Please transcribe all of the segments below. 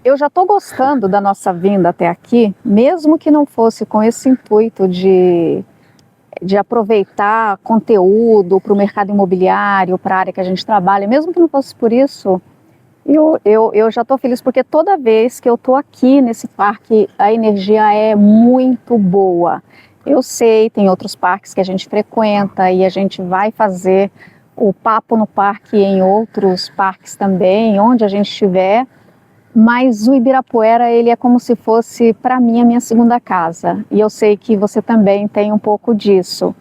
eu já estou gostando da nossa vinda até aqui, mesmo que não fosse com esse intuito de aproveitar conteúdo para o mercado imobiliário, para a área que a gente trabalha, mesmo que não fosse por isso, eu já estou feliz, porque toda vez que eu estou aqui nesse parque, a energia é muito boa. Eu sei, tem outros parques que a gente frequenta e a gente vai fazer o papo no parque em outros parques também, onde a gente estiver, mas o Ibirapuera, ele é como se fosse, para mim, a minha segunda casa. E eu sei que você também tem um pouco disso.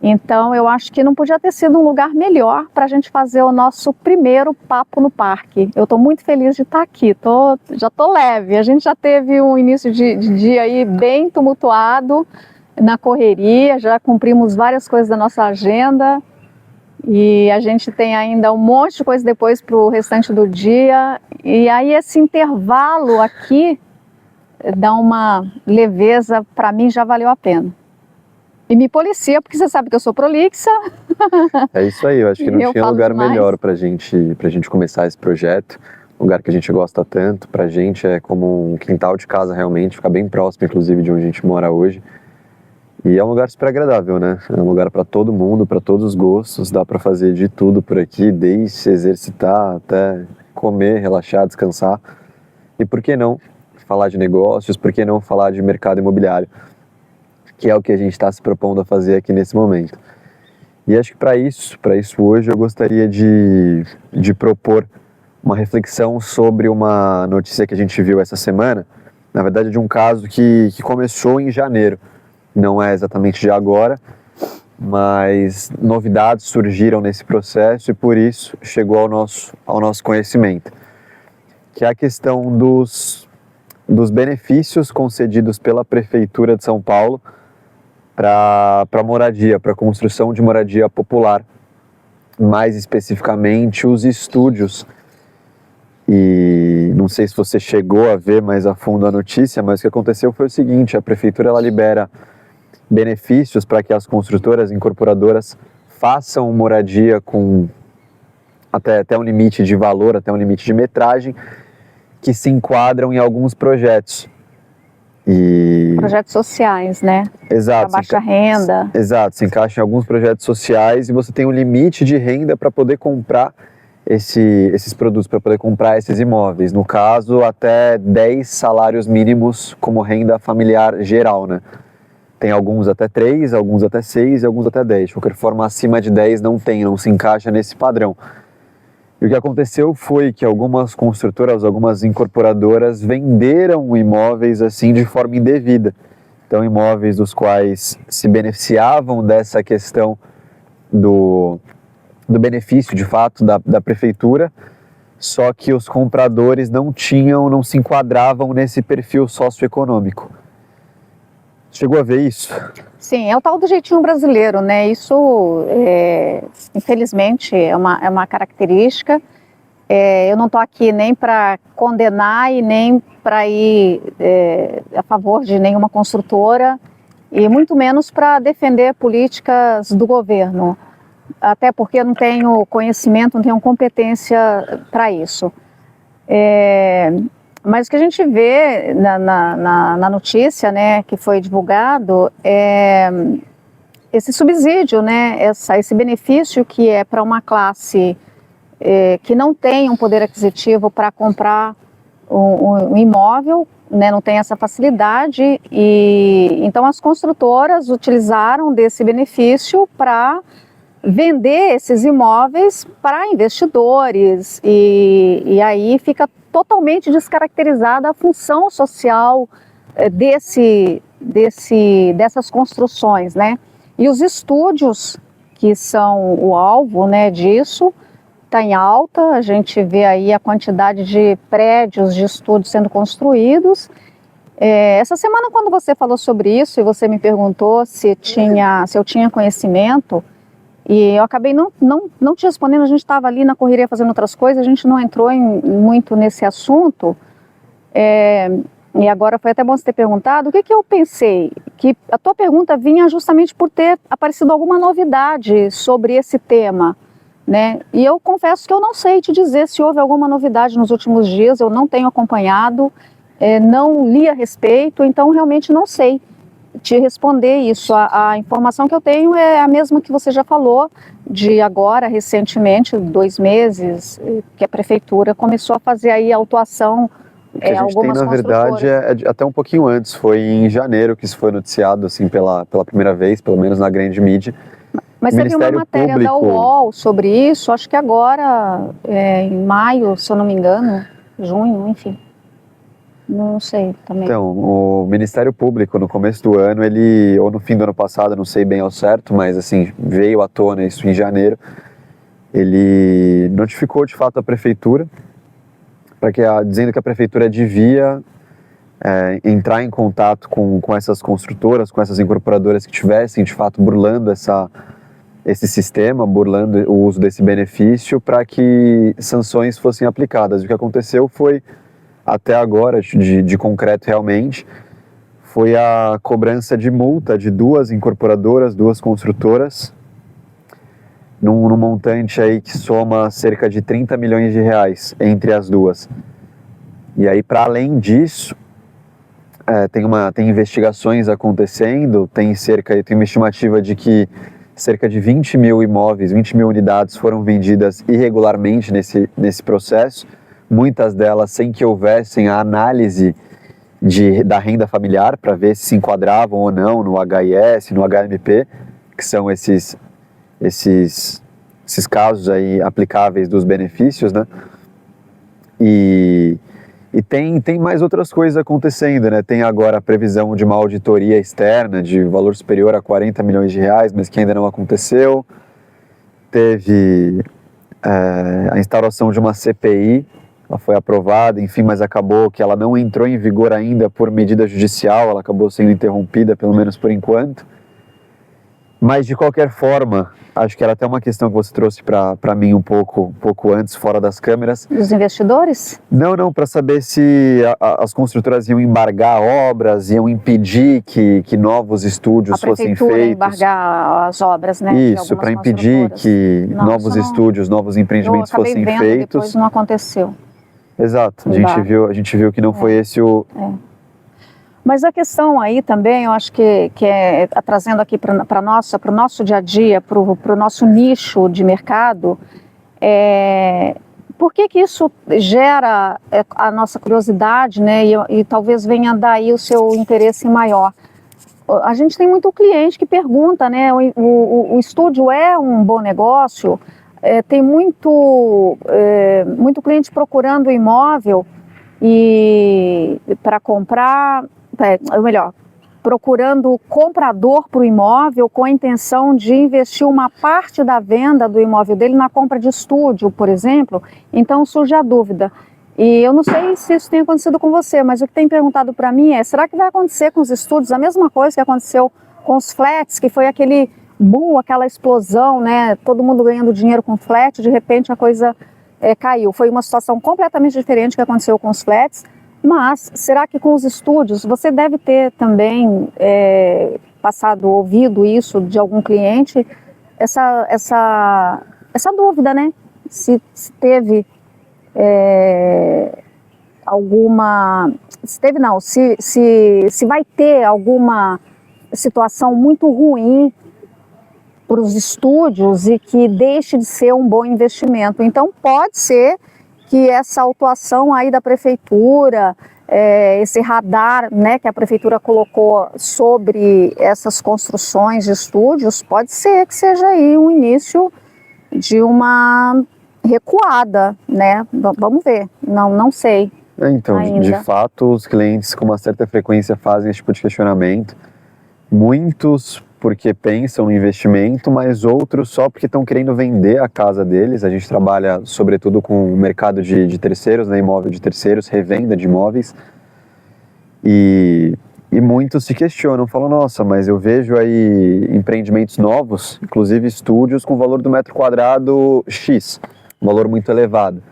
Então, eu acho que não podia ter sido um lugar melhor para a gente fazer o nosso primeiro papo no parque. Eu estou muito feliz de estar aqui, já estou leve. A gente já teve um início de dia aí bem tumultuado na correria, já cumprimos várias coisas da nossa agenda e a gente tem ainda um monte de coisa depois para o restante do dia. E aí esse intervalo aqui dá uma leveza, para mim já valeu a pena. E me policia, porque você sabe que eu sou prolixa. É isso aí, eu acho que não tinha lugar melhor pra gente começar esse projeto. Um lugar que a gente gosta tanto, pra gente é como um quintal de casa realmente, fica bem próximo inclusive de onde a gente mora hoje. E é um lugar super agradável, né? É um lugar para todo mundo, para todos os gostos, dá para fazer de tudo por aqui, desde se exercitar até comer, relaxar, descansar. E por que não falar de negócios, por que não falar de mercado imobiliário, que é o que a gente está se propondo a fazer aqui nesse momento. E acho que para isso hoje eu gostaria de propor uma reflexão sobre uma notícia que a gente viu essa semana, na verdade de um caso que começou em janeiro. Não é exatamente de agora, mas novidades surgiram nesse processo e por isso chegou ao nosso conhecimento, que é a questão dos benefícios concedidos pela Prefeitura de São Paulo para moradia, para construção de moradia popular, mais especificamente os estúdios. E não sei se você chegou a ver mais a fundo a notícia, mas o que aconteceu foi o seguinte: a Prefeitura ela libera benefícios para que as construtoras incorporadoras façam moradia com até um limite de valor, até um limite de metragem, que se enquadram em alguns projetos. Projetos sociais, né? Exato. Para baixa renda. Exato, se encaixa em alguns projetos sociais e você tem um limite de renda para poder comprar esses produtos, para poder comprar esses imóveis. No caso, até 10 salários mínimos como renda familiar geral, né? Tem alguns até 3, alguns até 6 e alguns até 10. De qualquer forma, acima de 10 não se encaixa nesse padrão. E o que aconteceu foi que algumas construtoras, algumas incorporadoras venderam imóveis assim de forma indevida. Então, imóveis dos quais se beneficiavam dessa questão do benefício, de fato, da prefeitura, só que os compradores não se enquadravam nesse perfil socioeconômico. Chegou a ver isso? Sim, é o tal do jeitinho brasileiro, né? Isso, infelizmente, é uma característica. Eu não estou aqui nem para condenar e nem para ir a favor de nenhuma construtora e muito menos para defender políticas do governo, até porque eu não tenho conhecimento, não tenho competência para isso. Mas o que a gente vê na notícia, né, que foi divulgado, é esse subsídio, né, esse benefício que é para uma classe que não tem um poder aquisitivo para comprar um imóvel, né, não tem essa facilidade, e então as construtoras utilizaram desse benefício para vender esses imóveis para investidores e aí fica totalmente descaracterizada a função social dessas construções, né? E os estúdios, que são o alvo, né, disso, está em alta. A gente vê aí a quantidade de prédios de estúdios sendo construídos. Essa semana, quando você falou sobre isso e você me perguntou se eu tinha conhecimento, e eu acabei não te respondendo, a gente estava ali na correria fazendo outras coisas, a gente não entrou muito nesse assunto, e agora foi até bom você ter perguntado. O que eu pensei? Que a tua pergunta vinha justamente por ter aparecido alguma novidade sobre esse tema, né? E eu confesso que eu não sei te dizer se houve alguma novidade nos últimos dias, eu não tenho acompanhado, não li a respeito, então realmente não sei te responder isso. A informação que eu tenho é a mesma que você já falou, de agora, recentemente, 2 meses, que a prefeitura começou a fazer aí a autuação. O que a gente tem, na verdade, até um pouquinho antes, foi em janeiro que isso foi noticiado, assim, pela primeira vez, pelo menos na grande mídia. Mas teve uma matéria da UOL sobre isso, acho que agora, em maio, se eu não me engano, junho, enfim. Não sei também. Então, o Ministério Público, no começo do ano, ou no fim do ano passado, não sei bem ao certo, mas assim, veio à tona isso em janeiro, ele notificou de fato a prefeitura, dizendo que a prefeitura devia entrar em contato com essas construtoras, com essas incorporadoras que estivessem de fato burlando esse sistema, burlando o uso desse benefício, para que sanções fossem aplicadas. O que aconteceu foi, até agora, de concreto realmente, foi a cobrança de multa de 2 incorporadoras, 2 construtoras, num montante aí que soma cerca de 30 milhões de reais entre as duas. E aí, para além disso, tem investigações acontecendo, tem uma estimativa de que cerca de 20 mil imóveis, 20 mil unidades foram vendidas irregularmente nesse processo, muitas delas sem que houvessem a análise da renda familiar para ver se enquadravam ou não no HIS, no HMP, que são esses casos aí aplicáveis dos benefícios, né? E tem mais outras coisas acontecendo, né? Tem agora a previsão de uma auditoria externa de valor superior a 40 milhões de reais, mas que ainda não aconteceu. Teve a instauração de uma CPI, ela foi aprovada, enfim, mas acabou que ela não entrou em vigor ainda por medida judicial, ela acabou sendo interrompida, pelo menos por enquanto. Mas, de qualquer forma, acho que era até uma questão que você trouxe para mim um pouco antes, fora das câmeras. Dos investidores? Não, para saber se as construtoras iam embargar obras, iam impedir que novos estúdios fossem feitos. A prefeitura embargar as obras, né? Isso, para impedir que novos estúdios, novos empreendimentos fossem feitos. Depois não aconteceu. Exato, a gente viu que não foi esse o... Mas a questão aí também, eu acho que trazendo aqui para o nosso dia a dia, para o nosso nicho de mercado, por que isso gera a nossa curiosidade, né? E talvez venha daí o seu interesse maior. A gente tem muito cliente que pergunta, né? O estúdio é um bom negócio? Tem muito cliente procurando imóvel e para comprar... procurando comprador para o imóvel com a intenção de investir uma parte da venda do imóvel dele na compra de estúdio, por exemplo. Então surge a dúvida. E eu não sei se isso tem acontecido com você, mas o que tem perguntado para mim será que vai acontecer com os estúdios a mesma coisa que aconteceu com os flats, que foi aquele boom, aquela explosão, né? Todo mundo ganhando dinheiro com flat, de repente a coisa caiu. Foi uma situação completamente diferente que aconteceu com os flats. Mas, será que com os estúdios, você deve ter também ouvido isso de algum cliente, essa dúvida, né? Se teve se vai ter alguma situação muito ruim para os estúdios e que deixe de ser um bom investimento. Então, pode ser que essa autuação aí da prefeitura, esse radar, né, que a prefeitura colocou sobre essas construções de estúdios, pode ser que seja aí um início de uma recuada, né? Vamos ver, não sei. Então, de fato, os clientes com uma certa frequência fazem esse tipo de questionamento. Muitos porque pensam no investimento, mas outros só porque estão querendo vender a casa deles. A gente trabalha sobretudo com o mercado de terceiros, né, imóvel de terceiros, revenda de imóveis. E muitos se questionam, falam, nossa, mas eu vejo aí empreendimentos novos, inclusive estúdios com valor do metro quadrado X, um valor muito elevado.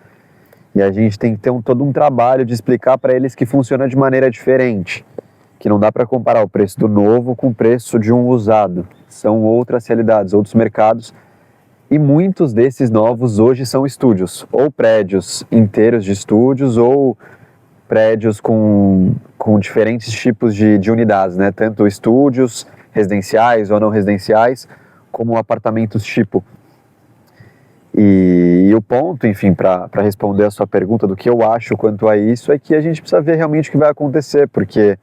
E a gente tem que ter todo um trabalho de explicar para eles que funciona de maneira diferente, que não dá para comparar o preço do novo com o preço de um usado. São outras realidades, outros mercados. E muitos desses novos hoje são estúdios, ou prédios inteiros de estúdios, ou prédios com diferentes tipos de unidades, né? Tanto estúdios residenciais ou não residenciais, como apartamentos tipo. E o ponto, enfim, para responder a sua pergunta do que eu acho quanto a isso, é que a gente precisa ver realmente o que vai acontecer, porque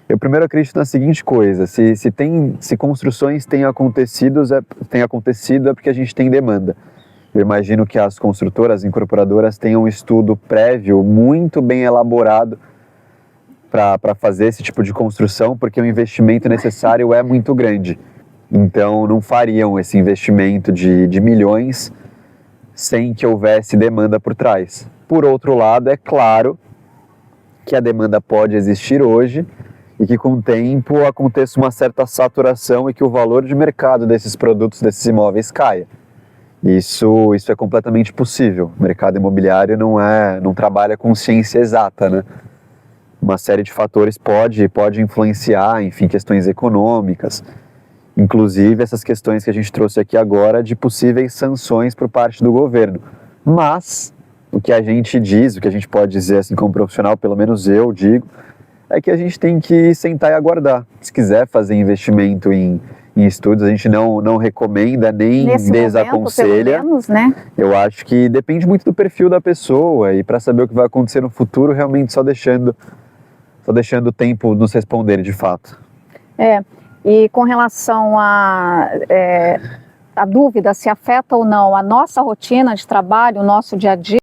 eu primeiro acredito na seguinte coisa: se construções têm acontecido é porque a gente tem demanda. Eu imagino que as construtoras, incorporadoras tenham um estudo prévio muito bem elaborado para fazer esse tipo de construção, porque o investimento necessário é muito grande. Então não fariam esse investimento de milhões sem que houvesse demanda por trás. Por outro lado, é claro que a demanda pode existir hoje e que com o tempo aconteça uma certa saturação e que o valor de mercado desses produtos, desses imóveis caia. Isso é completamente possível. O mercado imobiliário não trabalha com ciência exata, né? Uma série de fatores pode influenciar, enfim, questões econômicas, inclusive essas questões que a gente trouxe aqui agora de possíveis sanções por parte do governo. Mas o que a gente diz, o que a gente pode dizer assim como profissional, pelo menos eu digo, é que a gente tem que sentar e aguardar. Se quiser fazer investimento em estúdios, a gente não recomenda nem desaconselha. Pelo menos, né? Eu acho que depende muito do perfil da pessoa, e para saber o que vai acontecer no futuro, realmente só deixando o tempo nos responder de fato. E com relação a dúvida se afeta ou não a nossa rotina de trabalho, o nosso dia a dia,